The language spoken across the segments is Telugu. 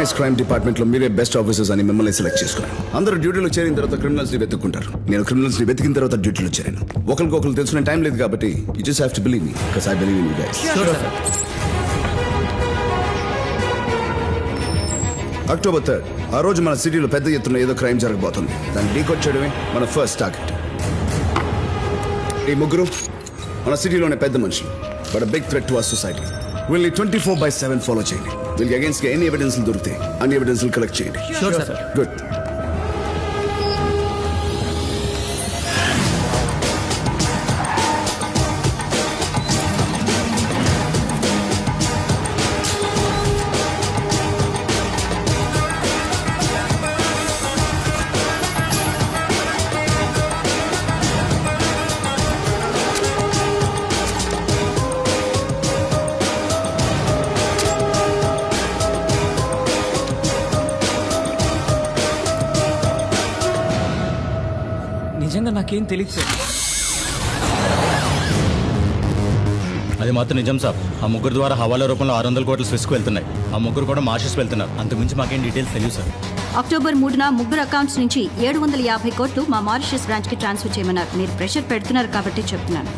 ఆర్గనైజ్ క్రైమ్ డిపార్ట్మెంట్ లో మీరే బెస్ట్ ఆఫీసర్స్ అని మిమ్మల్ని సెలెక్ట్ చేసుకున్నాను. అందరూ డ్యూటీలో చేరిన తర్వాత క్రిమినల్స్ ని వెతుక్కుంటారు. నేను క్రిమినల్స్ ని వెతికిన తర్వాత డ్యూటీలో చేరాను. ఒకరికొకరు తెలుసుకునే టైం లేదు కాబట్టి you just have to believe me because I believe in you guys. October 3rd ఆ రోజు మన సిటీలో పెద్ద ఎత్తున ఏదో క్రైమ్ జరగబోతుంది. దాన్ని డీకోడ్ చేయడమే మన ఫస్ట్ టార్గెట్. ఈ ముగ్గురు మన సిటీలోనే పెద్ద మనుషులు, but big threat to our society. వీళ్ళని 24/7 ఫాలో చేయండి. వీళ్ళకి అగేన్స్ట్ గా ఎన్ని ఎవిడెన్స్ దొరికితే అన్ని ఎవిడెన్స్ కలెక్ట్ చేయండి. గుడ్. నిజంగా నాకేం తెలియదు సార్. అది మాత్రం నిజం సార్. ఆ ముగ్గురు ద్వారా హవాలా రూపంలో 600 కోట్లు స్విస్కు వెళ్తున్నాయి. ఆ ముగ్గురు కూడా మాషస్ వెళ్తున్నారు. అంతకుమించి మాకేం డీటెయిల్స్ తెలియదు సార్. అక్టోబర్ 3న ముగ్గురు అకౌంట్స్ నుంచి 750 కోట్లు మా మారిషస్ బ్రాంచ్ కి ట్రాన్స్ఫర్ చేయమన్నారు. మీరు ప్రెషర్ పెడుతున్నారు కాబట్టి చెప్తున్నాను.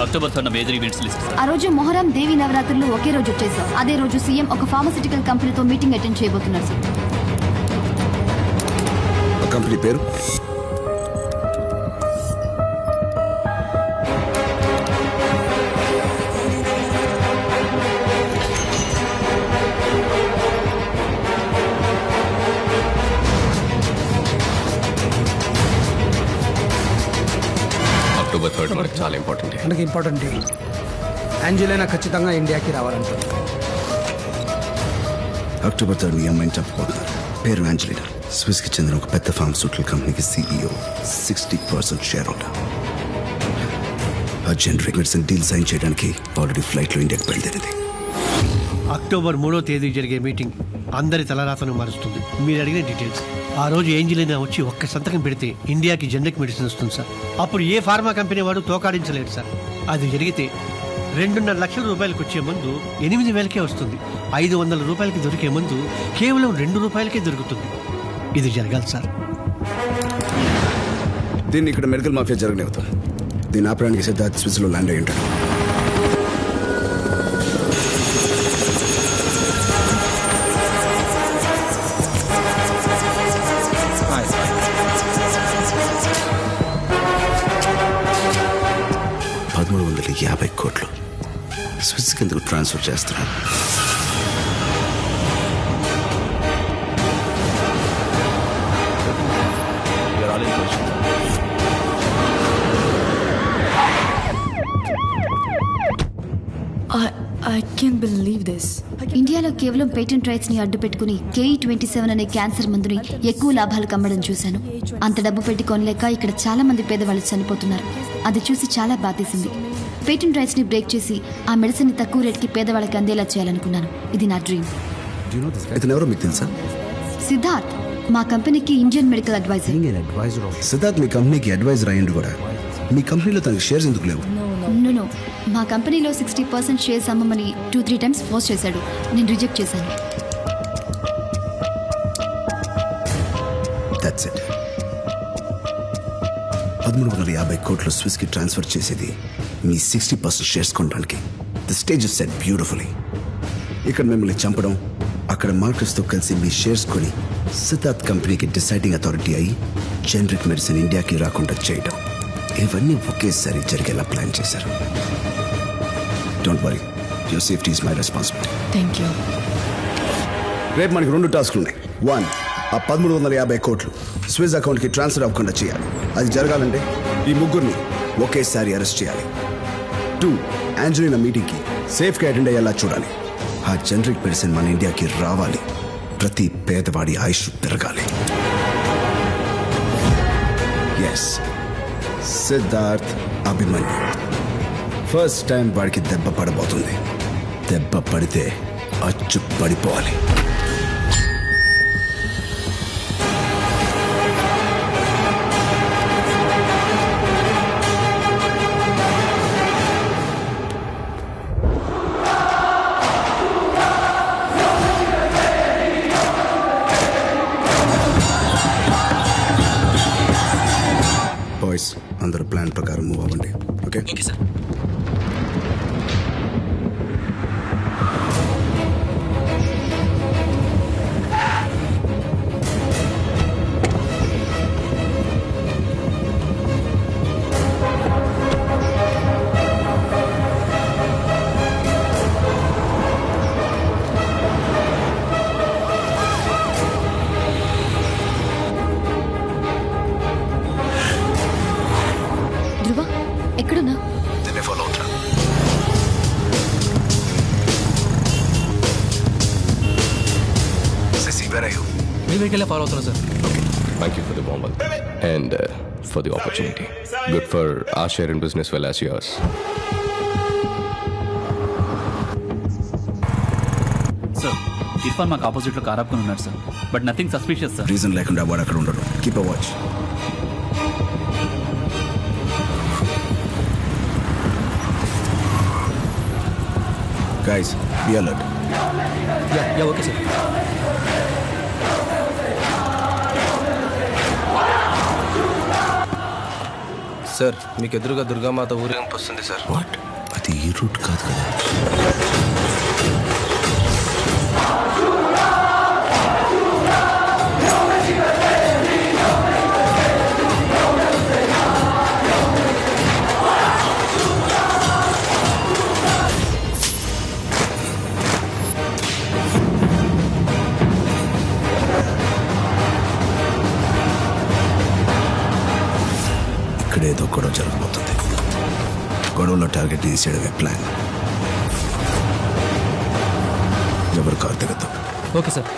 October 3 major events list. ఆ రోజు మొహరం, దేవి నవరాత్రులు ఒకే రోజు వచ్చేసాం. అదే రోజు సీఎం ఒక ఫార్మసిటికల్ కంపెనీతో మీటింగ్ అటెండ్ చేయబోతున్నారు సార్. కంపెనీ పేరు? అక్టోబర్ 3 మనకు చాలా ఇంపార్టెంట్. మనకి ఇంపార్టెంట్. యాంజెలినా ఖచ్చితంగా ఇండియాకి రావాలంటుంది. అక్టోబర్ 3 మీ అమ్మాయిని చంపబోతున్నారు. పేరు యాంజెలినా. స్విస్ కి చెందిన ఒక పెద్ద ఫార్మస్యూటికల్ కంపెనీకి CEO, 60% షేర్ హోల్డర్. ఆ జనరిక్ మెడిసిన్ డీల్ సైన్ చేయడానికి ఆల్రెడీ ఫ్లైట్ లో ఇండియాకి బయలుదేరింది. అక్టోబర్ 3వ తేదీ జరిగే మీటింగ్ అందరి తలరాతను మారుస్తుంది. మీరు అడిగిన డీటెయిల్స్. ఆ రోజు ఏంజెలినా వచ్చి ఒక్క సంతకం పెడితే ఇండియాకి జనరిక్ మెడిసిన్ వస్తుంది సార్. అప్పుడు ఏ ఫార్మా కంపెనీ వాడు తోకాడించలేడు సార్. అది జరిగితే 2.5 లక్షల రూపాయలకు వచ్చే మందు 8,000కే వస్తుంది. 500 రూపాయలకి దొరికే మందు కేవలం 2 రూపాయలకే దొరుకుతుంది. ఇది జరగాలి సార్. దీన్ని ఇక్కడ మెడికల్ మాఫియా జరగనివ్వదు. దీన్ని ఆపడానికి సిద్ధార్థ్ స్విస్ లో ల్యాండ్ అయి ఉంటాడు. $1,350 కోట్లు స్విస్ కిందకు ట్రాన్స్ఫర్ చేస్తున్నారు. I can't believe this. ఇండియాలో కేవలం పేటెంట్ రైట్స్ ని అడ్డు పెట్టుకుని KE-27 అనే క్యాన్సర్ మందుని ఎక్కువ లాభాలకు అమ్మడం చూశాను. అంత డబ్బు పెట్టి కొనలేక ఇక్కడ చాలా మంది పేదవాళ్ళు చనిపోతున్నారు. అది చూసి చాలా బాధేసింది. పేటెంట్ రైట్స్ ని బ్రేక్ చేసి ఆ మెడిసిన్ ని తక్కువ రేట్కి పేదవాళ్ళకి అందేలా చేయాలనుకున్నాను. ఇది నా డ్రీమ్. ఎవరో మీకు తెలుసా? సిద్ధార్థ్ మా కంపెనీకి ఇండియన్ మెడికల్ అడ్వైజర్. సిద్ధార్థ్ మీ కంపెనీకి అడ్వైజర్ అయ్యిండు కూడా. మీ కంపెనీలో తనకి షేర్స్ ఎందుకు లేవు? నో, మా కంపెనీలో 60% షేర్స్ అమ్మమని 2-3 టైమ్స్ ఫోర్స్ చేశాడు. నేను రిజెక్ట్ చేశాను. That's it. 1,350 కోట్లు స్విస్ కి ట్రాన్స్ఫర్ చేసేది మీ 60% షేర్స్ కొనడానికి. The stage is set beautifully. ఇక్కడ మిమ్మల్ని చంపడం, అక్కడ మార్కెట్స్ తో కలిసి మీ షేర్స్ కొని సిద్ధార్థ్ కంపెనీకి డిసైడింగ్ అథారిటీ అయ్యి జనరిక్ మెడిసిన్ ఇండియాకి రాకుండా చేయడం, ఇవన్నీ ఒకేసారి జరిగేలా ప్లాన్ చేశారు. Don't worry, your safety is my responsibility. Thank you. రేపు మనకి 2 టాస్క్లు ఉన్నాయి. 1, ఆ 1,350 కోట్లు స్విస్ అకౌంట్కి ట్రాన్స్ఫర్ అవ్వకుండా చేయాలి. అది జరగాలంటే ఈ ముగ్గురిని ఒకేసారి అరెస్ట్ చేయాలి. 2, యాంజెలినా మీటింగ్కి సేఫ్గా అటెండ్ అయ్యేలా చూడాలి. ఆ జనరిక్ మెడిసిన్ మన ఇండియాకి రావాలి. ప్రతి పేదవాడి ఆయుష్ పెరగాలి. Yes, Siddharth Abhimanyu first time వాడికి దెబ్బ పడబోతుంది. దెబ్బ పడితే అచ్చు పడిపోవాలి. ప్లాన్ ప్రకారం మూవ్ అవ్వండి. Okay okay sir. ధ్రువ ఎక్కడున్నా? దీన్ని ఫాలో అవుతా. Sissy, where are you? మీ వెహికల్ ఫాలో అవుతున్నా sir. Thank you for the warm welcome and for the opportunity. Good for our share in business well as yours. Sir Irfan మాకు ఆపోజిట్లో కార్ ఆపుకుని ఉన్నాడు sir. But nothing suspicious sir. Reason లేకుండా వాడు అక్కడ ఉండడు. Keep a watch. Guys be alert. Yeah okay sir. Sir మీకు ఎదురుగా దుర్గామాత ఊరేగింపు వస్తుంది సార్. వాట్? అది ఈ రూట్ కాదు కదా. ఇక్కడ ఏదో గొడవ జరగబోతుంది. గొడవలో టార్గెట్ తీసేయడమే ప్లాన్. ఎవరు కారు దిగద్దు. Okay sir.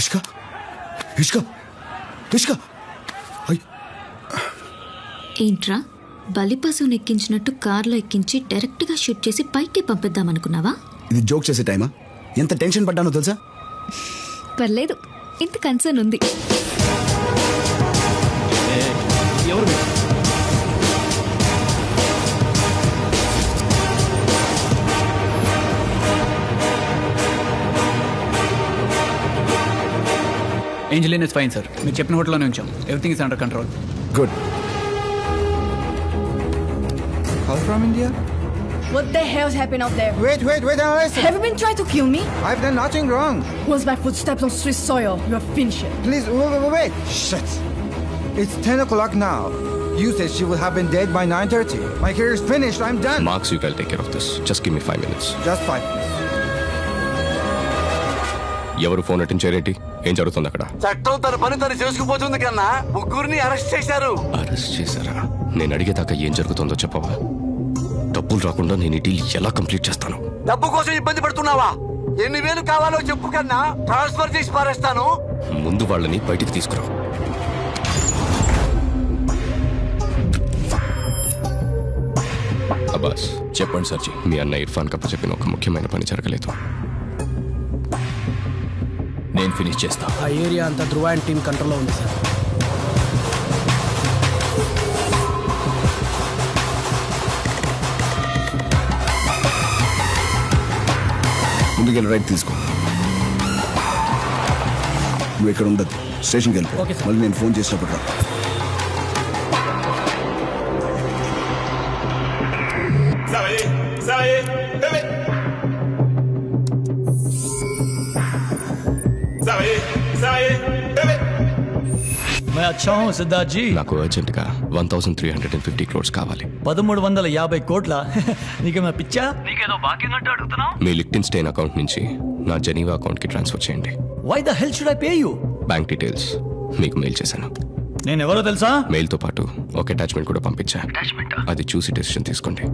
ఇష్క ఇష్క ఇష్క. ఏంట్రా బలిపశువుని ఎక్కించినట్టు కార్లో ఎక్కించి డైరెక్ట్గా షూట్ చేసి పైకి పంపిద్దామనుకున్నావా? ఇది జోక్ చేసే టైమా? ఎంత టెన్షన్ పడ్డానో తెలుసా? పర్లేదు, ఇంత కన్సర్న్ ఉంది. ఎవరు? Angelin is fine sir. మీరు చెప్పిన హోటల్లోనే ఉంచాం. Everything is under control. Good. Call from India? What the hell's happened out there? Wait, listen. Have you been trying to kill me? I've done nothing wrong. Once my footsteps on Swiss soil, you're finished. Please, wait. Shit. It's 10 o'clock now. You said she would have been dead by 9:30. My career is finished. I'm done. Marks, you can take care of this. Just give me 5 minutes. Just 5 minutes. ఎవరు ఫోన్ అటెండ్ చేయరేంటి? ఏం జరుగుతుంది అక్కడ? చట్టం తన పని తను చేసుకుపోతుంది కన్నా ముగ్గురిని అరెస్ట్ చేశారు. అరెస్ట్ చేశారా? నేను అడిగేదాకా ఏం జరుగుతుందో చెప్పవా? డబ్బులు రాకుండా నేను ఈ డీల్ ఎలా కంప్లీట్ చేస్తాను? డబ్బు కోసం ఇబ్బంది పడుతున్నావా? ఎన్ని వేలు కావాలో చెప్పు కన్నా ట్రాన్స్ఫర్ చేసి పారేస్తాను. ముందు వాళ్ళని బయటికి తీసుకురా. అబ్బాస్, చెప్పండి సర్జీ. మీ అన్న ఇర్ఫాన్ కప్ప చెప్పిన ఒక ముఖ్యమైన పని జరగలేదు. నేను ఫినిష్ చేస్తా. ఆ ఏరియా అంతా ధ్రువ అండ్ టీమ్ కంట్రోల్లో ఉంది సార్. ముందుకెళ్ళి రైట్ తీసుకో. నువ్వు ఇక్కడ ఉండదు, స్టేషన్కి వెళ్ళిపో. మళ్ళీ నేను ఫోన్ చేసినప్పుడు రా. నాకు అర్జెంట్గా 1350 crores కావాలి. 1350 కోట్ల? నీకేమైనా పిచ్చా? నీకేదో బాకీ ఉన్నట్టు అడుగుతున్నావు. మీ లిక్టిన్ స్టెయిన్ అకౌంట్ నుంచి నా జెనీవా అకౌంట్కి ట్రాన్స్ఫర్ చేయండి. Why the hell should I pay you? Bank details మీకు మెయిల్ చేశాను. నేను ఎవరో తెలుసా? మెయిల్తో పాటు ఒక అటాచ్మెంట్ కూడా పంపించా. అది చూసి డెసిషన్ తీసుకోండి.